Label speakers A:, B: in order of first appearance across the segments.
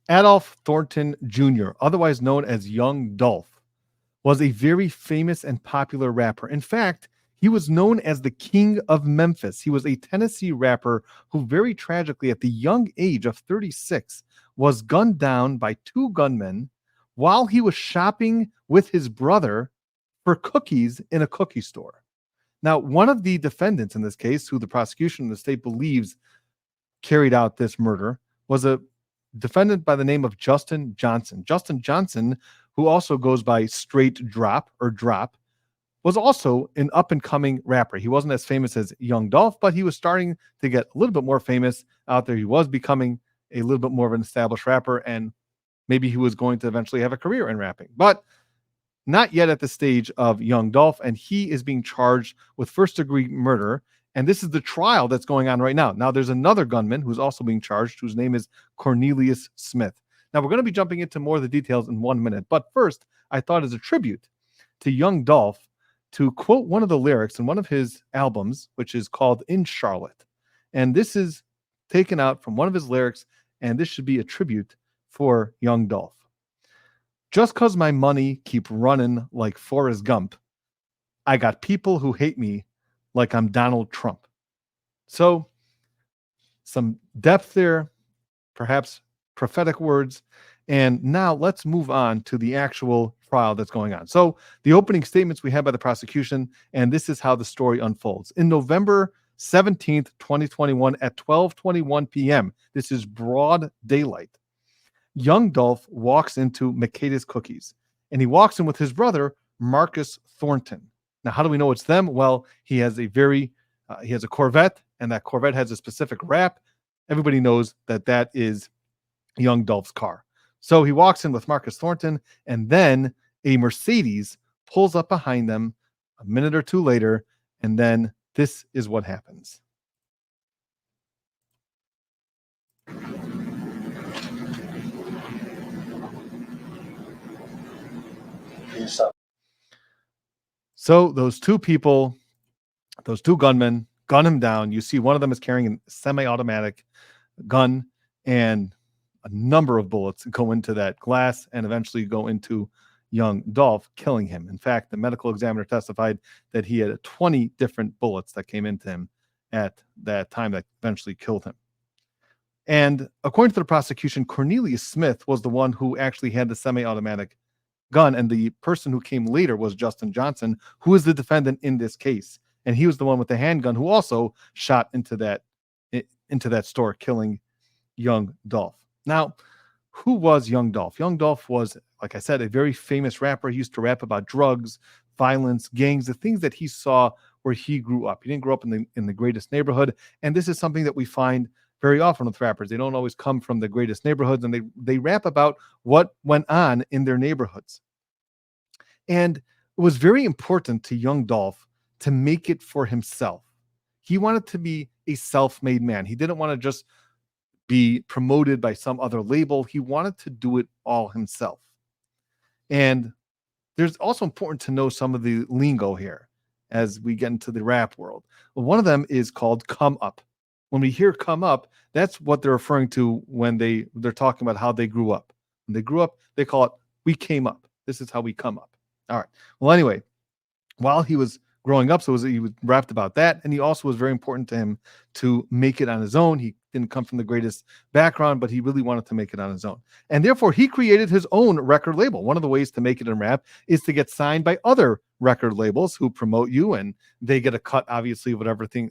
A: Adolph Thornton Jr., otherwise known as Young Dolph, was a very famous and popular rapper. In fact, he was known as the King of Memphis. He was a Tennessee rapper who, very tragically, at the young age of 36, was gunned down by two gunmen while he was shopping with his brother for cookies in a cookie store. Now, one of the defendants in this case, who the prosecution and the state believes carried out this murder, was a defendant by the name of Justin Johnson. Justin Johnson, who also goes by Straight Drop or Drop, was also an up and coming rapper. He wasn't as famous as Young Dolph, but he was starting to get a little bit more famous out there. He was becoming a little bit more of an established rapper, and maybe he was going to eventually have a career in rapping, but not yet at the stage of Young Dolph. And he is being charged with first degree murder. And this is the trial that's going on right now. Now, there's another gunman who's also being charged, whose name is Cornelius Smith. Now, we're going to be jumping into more of the details in 1 minute. But first, I thought as a tribute to Young Dolph to quote one of the lyrics in one of his albums, which is called In Charlotte. And this is taken out from one of his lyrics, and this should be a tribute for Young Dolph. Just cause my money keep running like Forrest Gump, I got people who hate me like I'm Donald Trump. So some depth there, perhaps prophetic words. And now let's move on to the actual trial that's going on. So the opening statements we have by the prosecution, and this is how the story unfolds. In November 17th, 2021 at 12:21 p.m., this is broad daylight, Young Dolph walks into Makeda's Cookies, and he walks in with his brother, Marcus Thornton. Now, how do we know it's them? Well, he has a Corvette, and that Corvette has a specific wrap. Everybody knows that that is Young Dolph's car. So he walks in with Marcus Thornton, and then a Mercedes pulls up behind them a minute or two later, and then this is what happens. So those two people, those two gunmen, gun him down. You see one of them is carrying a semi-automatic gun, and a number of bullets go into that glass and eventually go into Young Dolph, killing him. In fact, the medical examiner testified that he had 20 different bullets that came into him at that time that eventually killed him. And according to the prosecution, Cornelius Smith was the one who actually had the semi-automatic gun, and the person who came later was Justin Johnson, who is the defendant in this case, and he was the one with the handgun who also shot into that store, killing Young Dolph. Now, who was Young Dolph? Young Dolph was, like I said, a very famous rapper. He used to rap about drugs, violence, gangs, the things that he saw where he grew up. He didn't grow up in the greatest neighborhood, and this is something that we find very often with rappers. They don't always come from the greatest neighborhoods, and they rap about what went on in their neighborhoods. And it was very important to Young Dolph to make it for himself. He wanted to be a self-made man. He didn't want to just be promoted by some other label. He wanted to do it all himself. And there's also important to know some of the lingo here as we get into the rap world. Well, one of them is called come up. When we hear come up, that's what they're referring to when they're talking about how they grew up. When they grew up, they call it we came up. This is how we come up. All right. Well, anyway, while he was growing up, he was rapped about that, and he also was very important to him to make it on his own. He didn't come from the greatest background, but he really wanted to make it on his own, and therefore he created his own record label. One of the ways to make it in rap is to get signed by other record labels who promote you, and they get a cut, obviously, of whatever thing,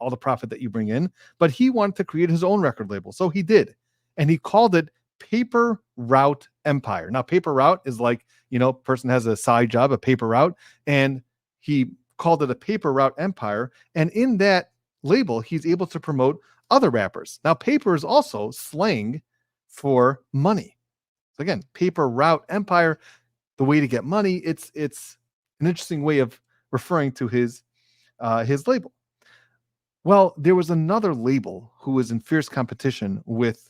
A: all the profit that you bring in. But he wanted to create his own record label, so he did, and he called it Paper Route Empire. Now, Paper Route is like, person has a side job, a paper route, and he called it a Paper Route Empire. And in that label, he's able to promote other rappers. Now, paper is also slang for money. So again, Paper Route Empire, the way to get money. It's an interesting way of referring to his label. Well, there was another label who was in fierce competition with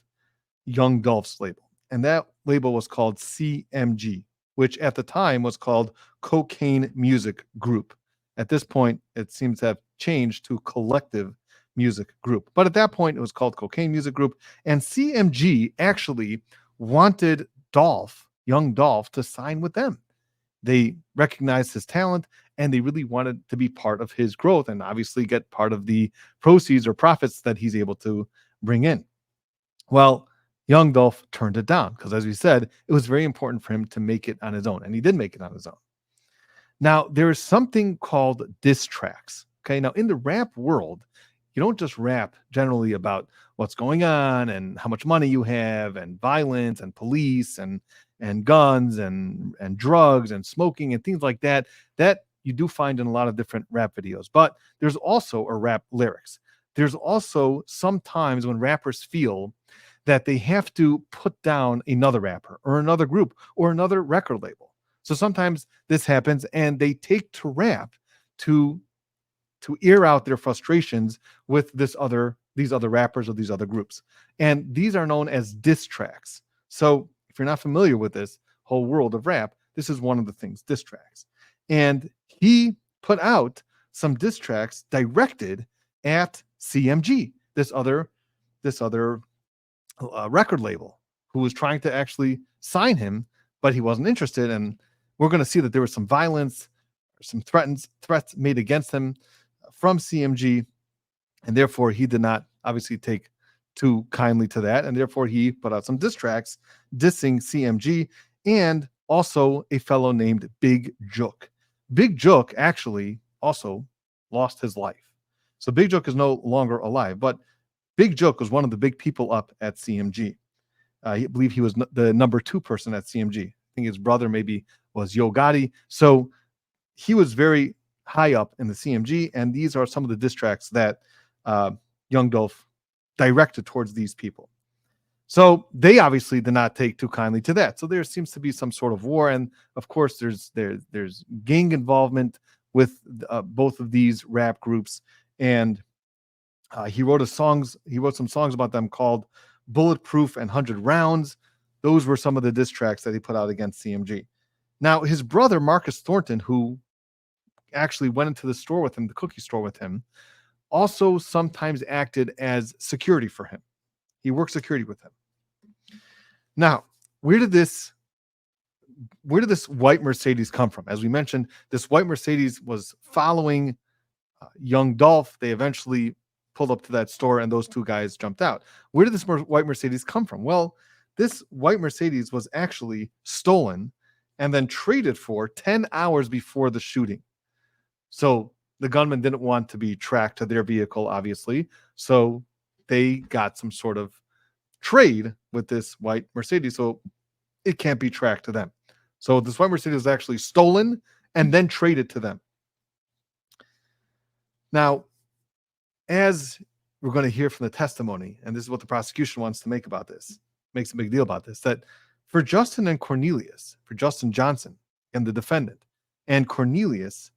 A: Young Dolph's label, and that label was called CMG, which at the time was called Cocaine Music Group. At this point, it seems to have changed to Collective Music Group. But at that point, it was called Cocaine Music Group. And CMG actually wanted Young Dolph, to sign with them. They recognized his talent and they really wanted to be part of his growth and obviously get part of the proceeds or profits that he's able to bring in. Well, Young Dolph turned it down because, as we said, it was very important for him to make it on his own, and he did make it on his own. Now, there is something called diss tracks. Okay. Now, in the rap world, you don't just rap generally about what's going on and how much money you have and violence and police and guns and drugs and smoking and things like that. That you do find in a lot of different rap videos. But there's also a rap lyrics. There's also sometimes when rappers feel that they have to put down another rapper or another group or another record label. So sometimes this happens and they take to rap to air out their frustrations with these other rappers or these other groups. And these are known as diss tracks. So if you're not familiar with this whole world of rap, this is one of the things, diss tracks. And he put out some diss tracks directed at CMG, this other record label who was trying to actually sign him, but he wasn't interested. And we're going to see that there was some violence, some threats made against him from CMG, and therefore he did not obviously take too kindly to that, and therefore he put out some diss tracks dissing CMG and also a fellow named Big Jook. Big Jook actually also lost his life. So Big Jook is no longer alive, but Big Jook was one of the big people up at CMG. I believe he was the number 2 person at CMG. I think his brother maybe was Yo Gotti. So he was very high up in the CMG, and these are some of the diss tracks that Young Dolph directed towards these people. So they obviously did not take too kindly to that. So there seems to be some sort of war, and of course there's gang involvement with both of these rap groups. And he wrote some songs about them called Bulletproof and 100 Rounds. Those were some of the diss tracks that he put out against CMG. Now, his brother, Marcus Thornton, who actually went into the store with him, the cookie store with him, also sometimes acted as security for him. He worked security with him. Now, where did this white Mercedes come from? As we mentioned, this white Mercedes was following Young Dolph. They eventually pulled up to that store and those two guys jumped out. Where did this white Mercedes come from? Well, this white Mercedes was actually stolen and then traded for 10 hours before the shooting. So the gunman didn't want to be tracked to their vehicle, obviously. So they got some sort of trade with this white Mercedes, so it can't be tracked to them. So this white Mercedes was actually stolen and then traded to them. Now, as we're going to hear from the testimony, and this is what the prosecution wants to make about this, makes a big deal about this, that for Justin and Cornelius, for Justin Johnson and the defendant, and Cornelius,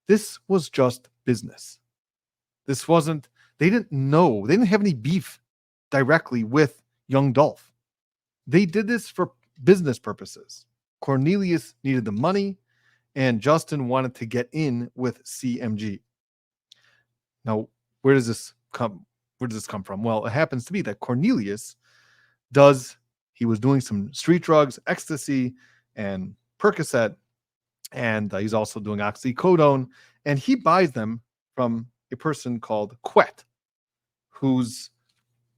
A: this was just business. This wasn't, they didn't have any beef directly with Young Dolph. They did this for business purposes. Cornelius needed the money, and Justin wanted to get in with CMG. Now, where does this come from? Well, it happens to be that Cornelius he was doing some street drugs, ecstasy and Percocet, and he's also doing oxycodone, and he buys them from a person called Quet, who's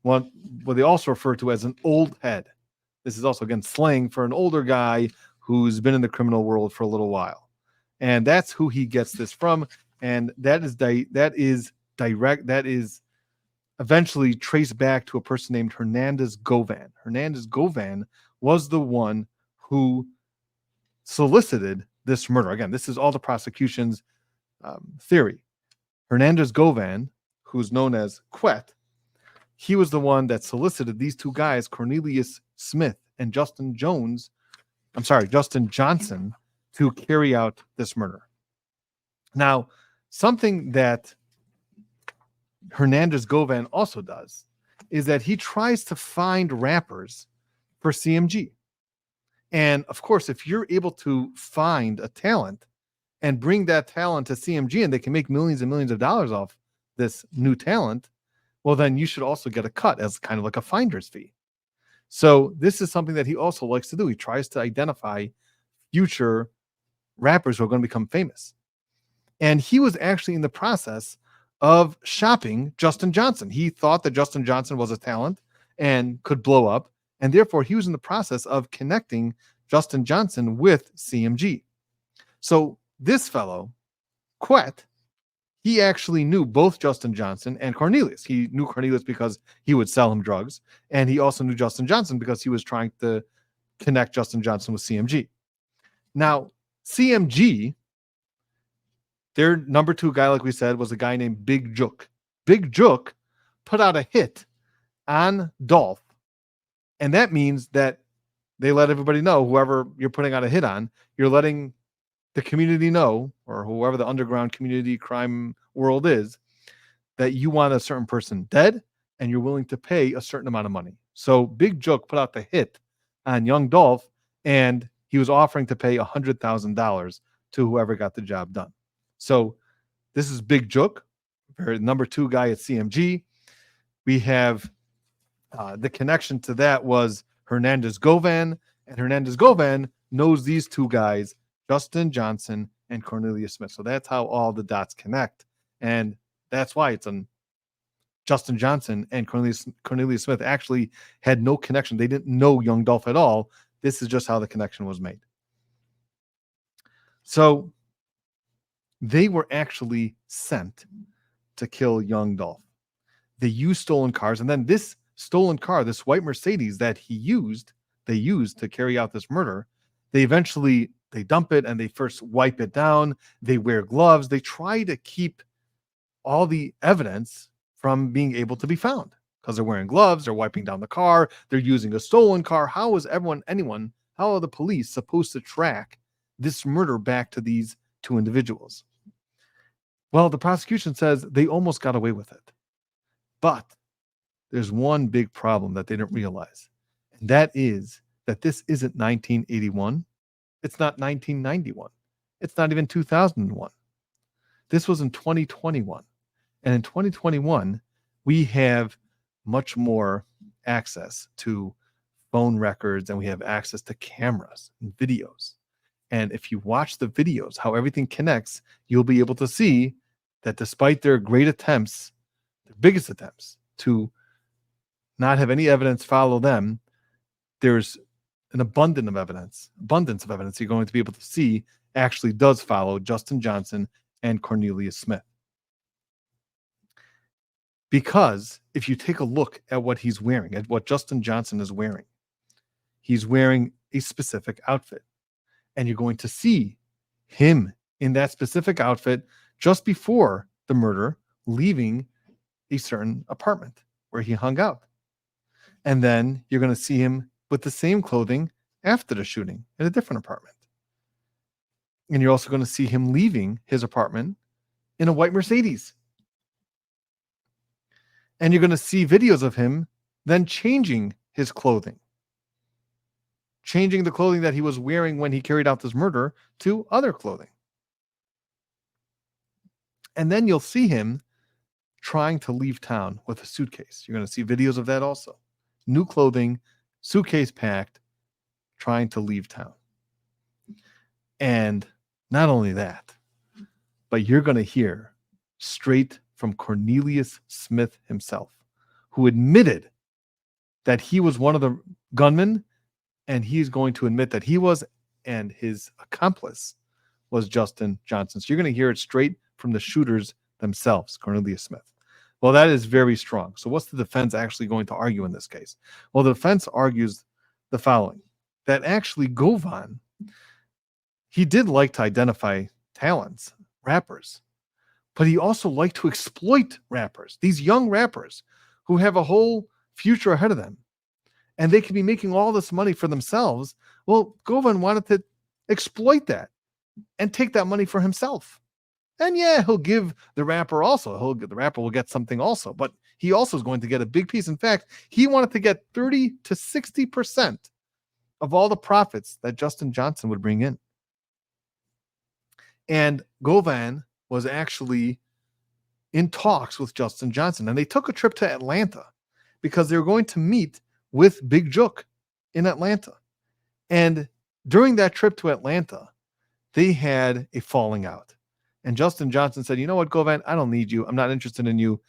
A: what they also refer to as an old head. This is also, again, slang for an older guy who's been in the criminal world for a little while. And that's who he gets this from. And that is eventually traced back to a person named Hernandez Govan. Hernandez Govan was the one who solicited this murder. Again, this is all the prosecution's theory. Hernandez Govan, who's known as Quet, he was the one that solicited these two guys, Cornelius Smith and Justin Johnson, to carry out this murder. Now, something that Hernandez Govan also does is that he tries to find rappers for CMG. And of course, if you're able to find a talent and bring that talent to CMG and they can make millions and millions of dollars off this new talent, well, then you should also get a cut as kind of like a finder's fee. So this is something that he also likes to do. He tries to identify future rappers who are going to become famous. And he was actually in the process of shopping Justin Johnson. He thought that Justin Johnson was a talent and could blow up. And therefore, he was in the process of connecting Justin Johnson with CMG. So this fellow, Quet, he actually knew both Justin Johnson and Cornelius. He knew Cornelius because he would sell him drugs. And he also knew Justin Johnson because he was trying to connect Justin Johnson with CMG. Now, CMG, their number 2 guy, like we said, was a guy named Big Jook. Big Jook put out a hit on Dolph. And that means that they let everybody know, whoever you're putting out a hit on, you're letting the community know, or whoever the underground community crime world is, that you want a certain person dead and you're willing to pay a certain amount of money. So Big Jook put out the hit on Young Dolph, and he was offering to pay $100,000 to whoever got the job done. So this is Big Jook, number 2 guy at CMG. We have the connection to that was Hernandez Govan, and Hernandez Govan knows these 2 guys, Justin Johnson and Cornelius Smith. So that's how all the dots connect. And that's why it's on Justin Johnson and Cornelius Smith actually had no connection. They didn't know Young Dolph at all. This is just how the connection was made. So they were actually sent to kill Young Dolph. They used stolen cars, and then this stolen car, this white Mercedes that they used to carry out this murder, they dump it and they first wipe it down. They wear gloves. They try to keep all the evidence from being able to be found because they're wearing gloves. They're wiping down the car. They're using a stolen car. How is how are the police supposed to track this murder back to these 2 individuals? Well, the prosecution says they almost got away with it. But there's one big problem that they didn't realize. And that is that this isn't 1981. It's not 1991. It's not even 2001. This was in 2021. And in 2021, we have much more access to phone records, and we have access to cameras and videos. And if you watch the videos, how everything connects, you'll be able to see that despite their great attempts, their biggest attempts to not have any evidence follow them, there's an abundance of evidence you're going to be able to see actually does follow Justin Johnson and Cornelius Smith. Because if you take a look at what he's wearing, at what Justin Johnson is wearing, he's wearing a specific outfit. And you're going to see him in that specific outfit just before the murder, leaving a certain apartment where he hung out. And then you're going to see him with the same clothing after the shooting in a different apartment. And you're also going to see him leaving his apartment in a white Mercedes. And you're going to see videos of him then changing his clothing. Changing the clothing that he was wearing when he carried out this murder to other clothing. And then you'll see him trying to leave town with a suitcase. You're going to see videos of that also. New clothing, suitcase packed, trying to leave town. And not only that, but you're going to hear straight from Cornelius Smith himself, who admitted that he was one of the gunmen, and he's going to admit that he was, and his accomplice was Justin Johnson. So you're going to hear it straight from the shooters themselves, Cornelius Smith. Well, that is very strong. So what's the defense actually going to argue in this case? Well, the defense argues the following, that actually Govan, he did like to identify talents, rappers, but he also liked to exploit rappers, these young rappers who have a whole future ahead of them. And they could be making all this money for themselves. Well, Govan wanted to exploit that and take that money for himself. And yeah, he'll give the rapper also. The rapper will get something also, but he also is going to get a big piece. In fact, he wanted to get 30 to 60% of all the profits that Justin Johnson would bring in. And Govan was actually in talks with Justin Johnson. And they took a trip to Atlanta because they were going to meet with Big Jook in Atlanta. And during that trip to Atlanta, they had a falling out. And Justin Johnson said, you know what, Govan, I don't need you. I'm not interested in you.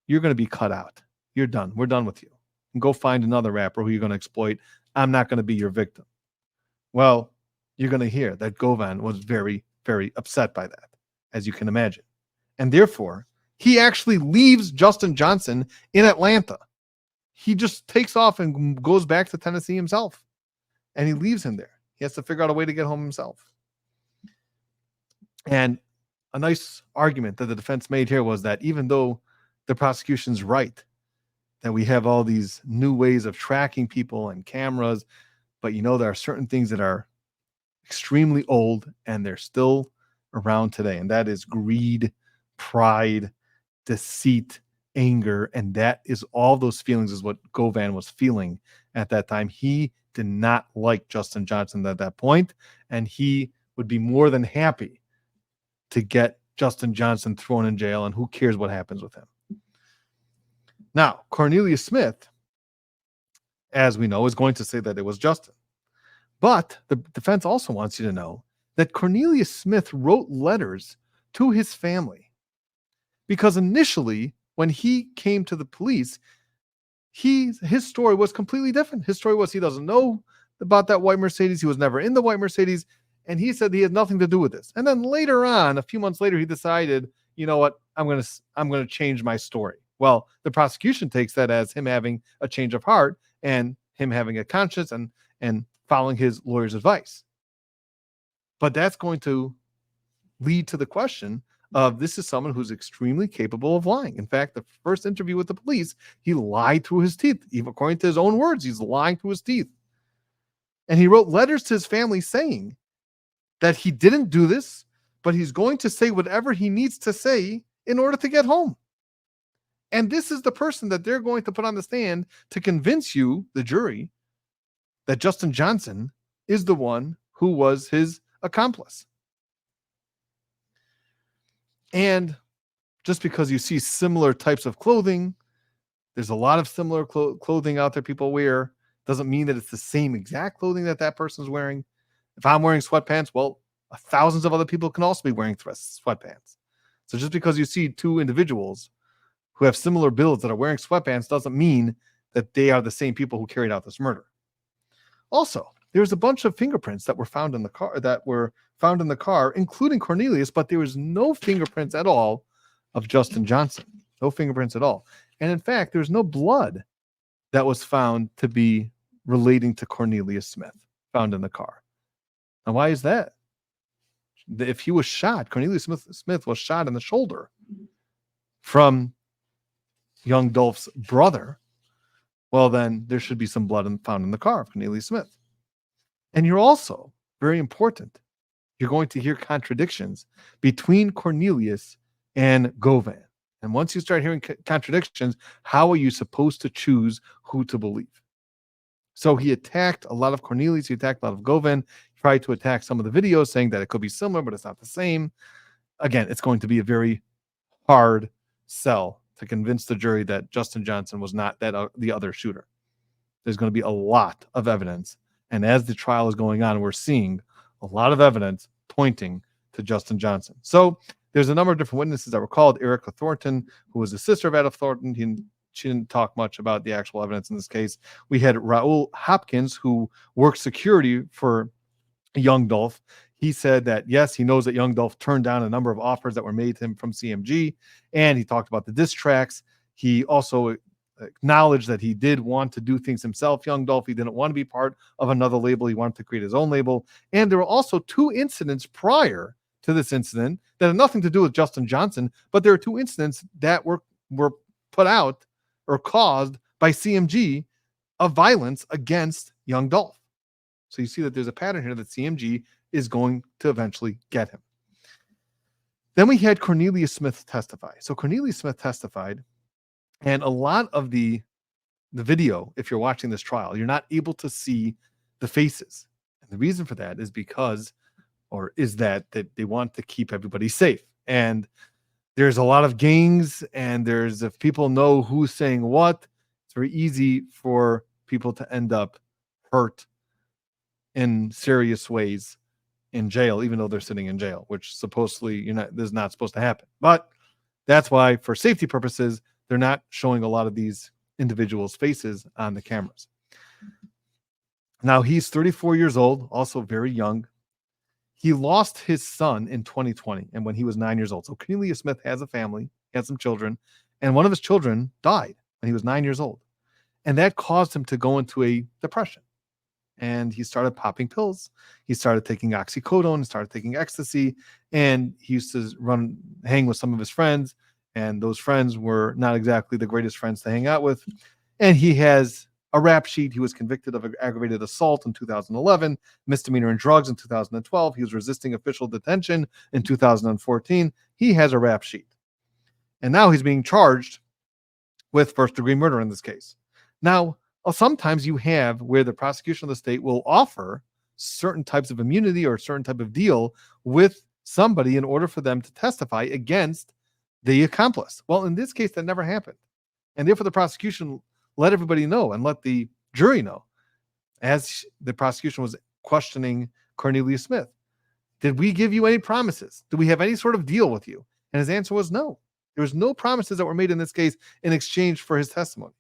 A: You're going to be cut out. You're done. We're done with you. And go find another rapper who you're going to exploit. I'm not going to be your victim. Well, you're going to hear that Govan was very, very upset by that, as you can imagine. And therefore, he actually leaves Justin Johnson in Atlanta. He just takes off and goes back to Tennessee himself. And he leaves him there. He has to figure out a way to get home himself. And a nice argument that the defense made here was that even though the prosecution's right, that we have all these new ways of tracking people and cameras, but there are certain things that are extremely old and they're still around today. And that is greed, pride, deceit, anger. And that is all those feelings is what Govan was feeling at that time. He did not like Justin Johnson at that point, and he would be more than happy to get Justin Johnson thrown in jail, and who cares what happens with him. Now, Cornelius Smith, as we know, is going to say that it was Justin. But the defense also wants you to know that Cornelius Smith wrote letters to his family because initially, when he came to the police, his story was completely different. His story was he doesn't know about that white Mercedes. He was never in the white Mercedes. And he said he had nothing to do with this. And then later on, a few months later, he decided, you know what, I'm going to change my story. Well, the prosecution takes that as him having a change of heart and him having a conscience and following his lawyer's advice. But that's going to lead to the question of this is someone who's extremely capable of lying. In fact, the first interview with the police, he lied through his teeth. Even according to his own words, he's lying through his teeth. And he wrote letters to his family saying that he didn't do this, but he's going to say whatever he needs to say in order to get home. And this is the person that they're going to put on the stand to convince you, the jury, that Justin Johnson is the one who was his accomplice. And just because you see similar types of clothing, there's a lot of similar clothing out there people wear, doesn't mean that it's the same exact clothing that person's wearing. If I'm wearing sweatpants, well, thousands of other people can also be wearing sweatpants. So just because you see two individuals who have similar builds that are wearing sweatpants doesn't mean that they are the same people who carried out this murder. Also, there's a bunch of fingerprints that were found in the car, including Cornelius, but there was no fingerprints at all of Justin Johnson. No fingerprints at all. And in fact, there's no blood that was found to be relating to Cornelius Smith found in the car. Now, why is that? If he was shot, Cornelius Smith was shot in the shoulder from Young Dolph's brother, well, then there should be some blood found in the car of Cornelius Smith. And you're also, very important, you're going to hear contradictions between Cornelius and Govan. And once you start hearing contradictions, how are you supposed to choose who to believe? So he attacked a lot of Cornelius, he attacked a lot of Govan, tried to attack some of the videos saying that it could be similar, but it's not the same. Again, it's going to be a very hard sell to convince the jury that Justin Johnson was not the other shooter. There's going to be a lot of evidence. And as the trial is going on, we're seeing a lot of evidence pointing to Justin Johnson. So there's a number of different witnesses that were called. Erica Thornton, who was the sister of Adolph Thornton, she didn't talk much about the actual evidence in this case. We had Raul Hopkins, who worked security for Young Dolph. He said that, yes, he knows that Young Dolph turned down a number of offers that were made to him from CMG, and he talked about the diss tracks. He also acknowledged that he did want to do things himself, Young Dolph. He didn't want to be part of another label. He wanted to create his own label. And there were also two incidents prior to this incident that had nothing to do with Justin Johnson, but there are two incidents that were put out or caused by CMG of violence against Young Dolph. So you see that there's a pattern here that CMG is going to eventually get him. Then we had Cornelius Smith testify. So Cornelius Smith testified, and a lot of the video, if you're watching this trial, you're not able to see the faces. And the reason for that is that they want to keep everybody safe. And there's a lot of gangs, and if people know who's saying what, it's very easy for people to end up hurt in serious ways in jail, even though they're sitting in jail, which supposedly this is not supposed to happen. But that's why, for safety purposes, they're not showing a lot of these individuals' faces on the cameras. Now, he's 34 years old, also very young. He lost his son in 2020, and when he was 9 years old. So Cornelius Smith has a family, he had some children, and one of his children died when he was 9 years old. And that caused him to go into a depression. And he started popping pills. He started taking oxycodone, started taking ecstasy, and he used to hang with some of his friends, and those friends were not exactly the greatest friends to hang out with. And he has a rap sheet. He was convicted of aggravated assault in 2011, misdemeanor and drugs in 2012. He was resisting official detention in 2014. He has a rap sheet. And now he's being charged with first-degree murder in this case. Now, sometimes you have where the prosecution of the state will offer certain types of immunity or a certain type of deal with somebody in order for them to testify against the accomplice. Well, in this case, that never happened. And therefore, the prosecution let everybody know and let the jury know, as the prosecution was questioning Cornelius Smith, did we give you any promises? Do we have any sort of deal with you? And his answer was no. There was no promises that were made in this case in exchange for his testimony.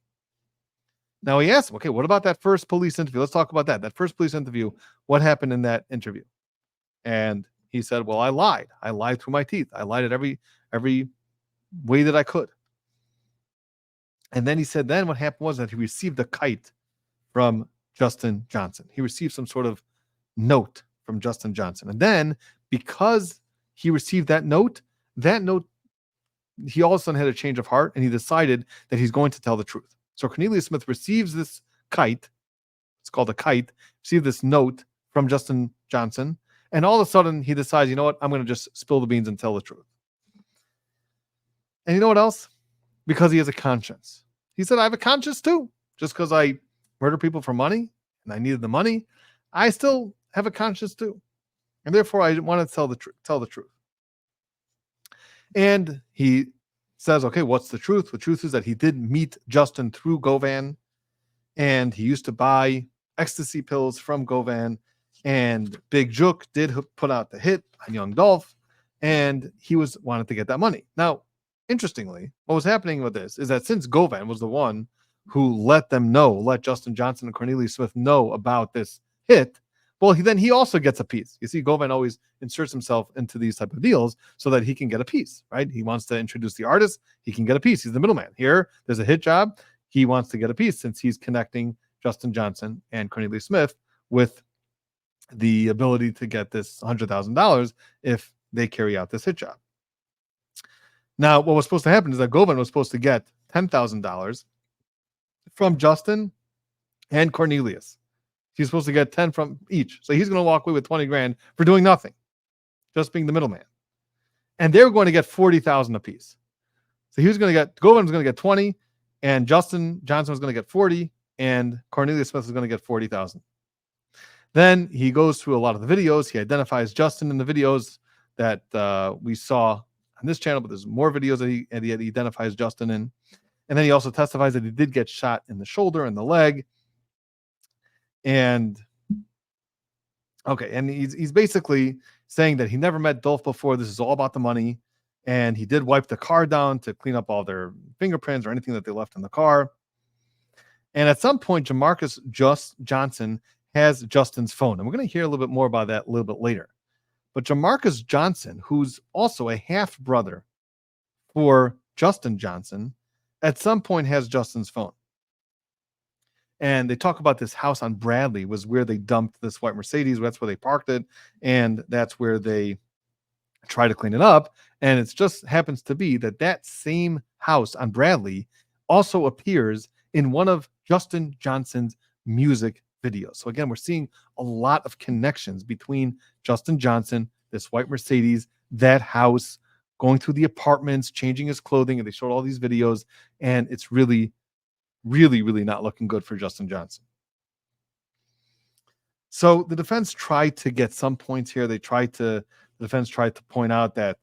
A: Now he asked him, okay, what about that first police interview? Let's talk about that. That first police interview, what happened in that interview? And he said, well, I lied. I lied through my teeth. I lied at every way that I could. And then he said, then what happened was that he received a kite from Justin Johnson. He received some sort of note from Justin Johnson. And then because he received that note, he all of a sudden had a change of heart, and he decided that he's going to tell the truth. So Cornelius Smith receives this kite. It's called a kite. Received this note from Justin Johnson. And all of a sudden he decides, you know what? I'm going to just spill the beans and tell the truth. And you know what else? Because he has a conscience. He said, I have a conscience too. Just because I murder people for money and I needed the money, I still have a conscience too. And therefore I want to tell the truth. And he says, okay, what's the truth? The truth is that he did meet Justin through Govan, and he used to buy ecstasy pills from Govan, and Big Jook did put out the hit on Young Dolph, and he wanted to get that money. Now, interestingly, what was happening with this is that since Govan was the one who let Justin Johnson and Cornelius Smith know about this hit, well, he also gets a piece. You see, Govan always inserts himself into these type of deals so that he can get a piece, right? He wants to introduce the artist. He can get a piece. He's the middleman. Here, there's a hit job. He wants to get a piece since he's connecting Justin Johnson and Cornelius Smith with the ability to get this $100,000 if they carry out this hit job. Now, what was supposed to happen is that Govan was supposed to get $10,000 from Justin and Cornelius. He's supposed to get 10 from each. So he's going to walk away with 20 grand for doing nothing, just being the middleman. And they were going to get 40,000 apiece. So Govan was going to get 20, and Justin Johnson was going to get 40, and Cornelius Smith was going to get 40,000. Then he goes through a lot of the videos. He identifies Justin in the videos that we saw on this channel, but there's more videos that he identifies Justin in. And then he also testifies that he did get shot in the shoulder and the leg. And he's basically saying that he never met Dolph before. This is all about the money. And he did wipe the car down to clean up all their fingerprints or anything that they left in the car. And at some point, Jamarcus Johnson has Justin's phone. And we're going to hear a little bit more about that a little bit later. But Jamarcus Johnson, who's also a half brother for Justin Johnson, at some point has Justin's phone. And they talk about this house on Bradley was where they dumped this white Mercedes. That's where they parked it. And that's where they try to clean it up. And it just happens to be that same house on Bradley also appears in one of Justin Johnson's music videos. So again, we're seeing a lot of connections between Justin Johnson, this white Mercedes, that house, going through the apartments, changing his clothing. And they showed all these videos. And it's really not looking good for Justin Johnson. So the defense tried to get some points here. The defense tried to point out that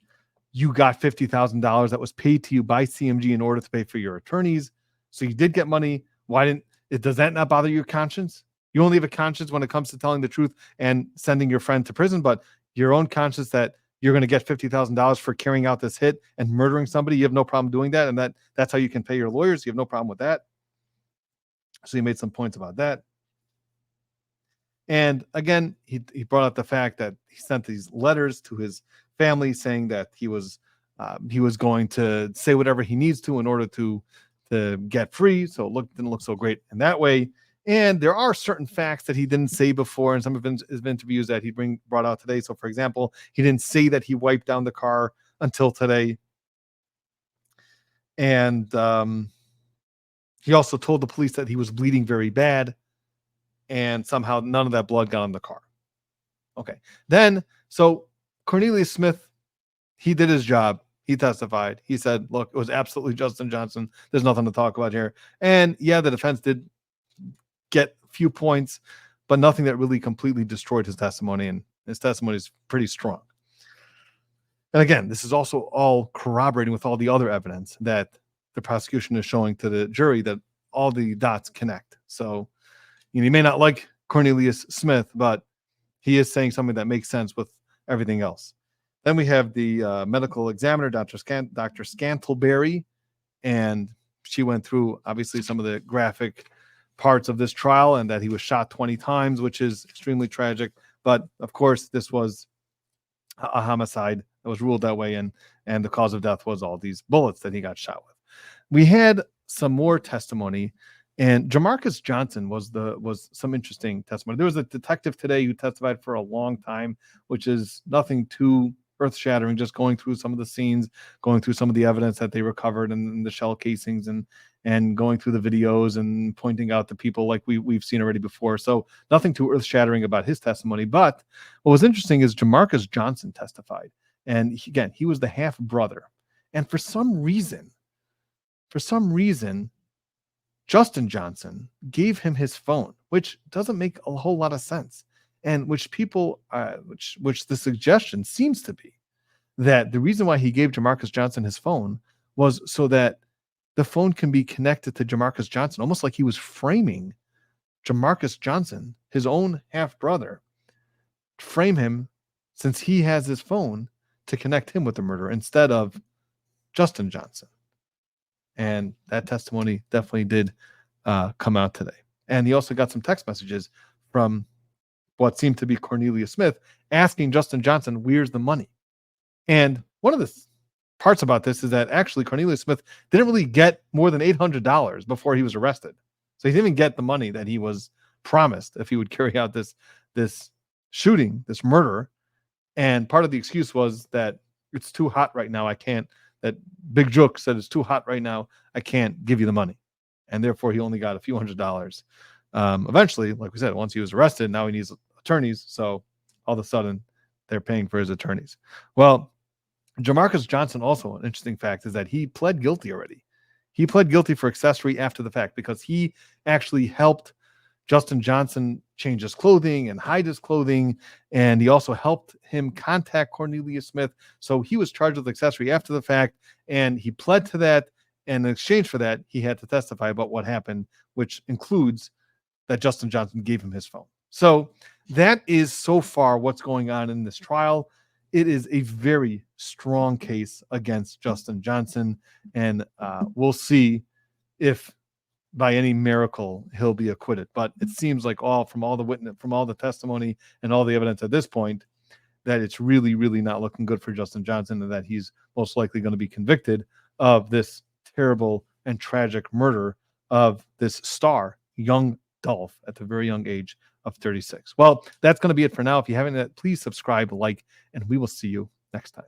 A: you got $50,000 that was paid to you by CMG in order to pay for your attorneys. So you did get money. Why didn't it? Does that not bother your conscience? You only have a conscience when it comes to telling the truth and sending your friend to prison, but your own conscience that you're going to get $50,000 for carrying out this hit and murdering somebody. You have no problem doing that. And that's how you can pay your lawyers. You have no problem with that. So he made some points about that. And again, he brought up the fact that he sent these letters to his family saying that he was going to say whatever he needs to in order to get free. So it didn't look so great in that way. And there are certain facts that he didn't say before in some of his interviews that he brought out today. So, for example, he didn't say that he wiped down the car until today. And he also told the police that he was bleeding very bad. And somehow none of that blood got on the car. Okay. Then, so Cornelius Smith, he did his job. He testified. He said, look, it was absolutely Justin Johnson. There's nothing to talk about here. And yeah, the defense did get a few points, but nothing that really completely destroyed his testimony. And his testimony is pretty strong. And again, this is also all corroborating with all the other evidence that the prosecution is showing to the jury that all the dots connect. So, you may not like Cornelius Smith, but he is saying something that makes sense with everything else. Then we have the medical examiner, Dr. Scantleberry, and she went through, obviously, some of the graphic parts of this trial and that he was shot 20 times, which is extremely tragic. But, of course, this was a homicide that was ruled that way, and the cause of death was all these bullets that he got shot with. We had some more testimony. And Jamarcus Johnson was some interesting testimony. There was a detective today who testified for a long time, which is nothing too earth-shattering, just going through some of the scenes, going through some of the evidence that they recovered in the shell casings and going through the videos and pointing out the people like we've seen already before. So nothing too earth-shattering about his testimony. But what was interesting is Jamarcus Johnson testified. And he was the half-brother. And for some reason, Justin Johnson gave him his phone, which doesn't make a whole lot of sense, and which the suggestion seems to be that the reason why he gave Jamarcus Johnson his phone was so that the phone can be connected to Jamarcus Johnson, almost like he was framing Jamarcus Johnson, his own half-brother, frame him since he has his phone to connect him with the murder instead of Justin Johnson. And that testimony definitely did come out today. And he also got some text messages from what seemed to be Cornelius Smith asking Justin Johnson, where's the money? And one of the parts about this is that actually Cornelius Smith didn't really get more than $800 before he was arrested. So he didn't even get the money that he was promised if he would carry out this shooting, this murder. And part of the excuse was that it's too hot right now. That Big Joke said it's too hot right now. I can't give you the money. And therefore, he only got a few $100s. Eventually, like we said, once he was arrested, now he needs attorneys. So all of a sudden, they're paying for his attorneys. Well, Jamarcus Johnson, also an interesting fact, is that he pled guilty already. He pled guilty for accessory after the fact because he actually helped Justin Johnson change his clothing and hide his clothing, and he also helped him contact Cornelius Smith. So he was charged with accessory after the fact, and he pled to that, and in exchange for that, he had to testify about what happened, which includes that Justin Johnson gave him his phone. So that is so far what's going on in this trial. It is a very strong case against Justin Johnson, and we'll see if by any miracle he'll be acquitted. But it seems like from all the testimony and all the evidence at this point, that it's really, really not looking good for Justin Johnson, and that he's most likely going to be convicted of this terrible and tragic murder of this star, Young Dolph, at the very young age of 36. Well, that's going to be it for now. If you haven't yet, please subscribe, like, and we will see you next time.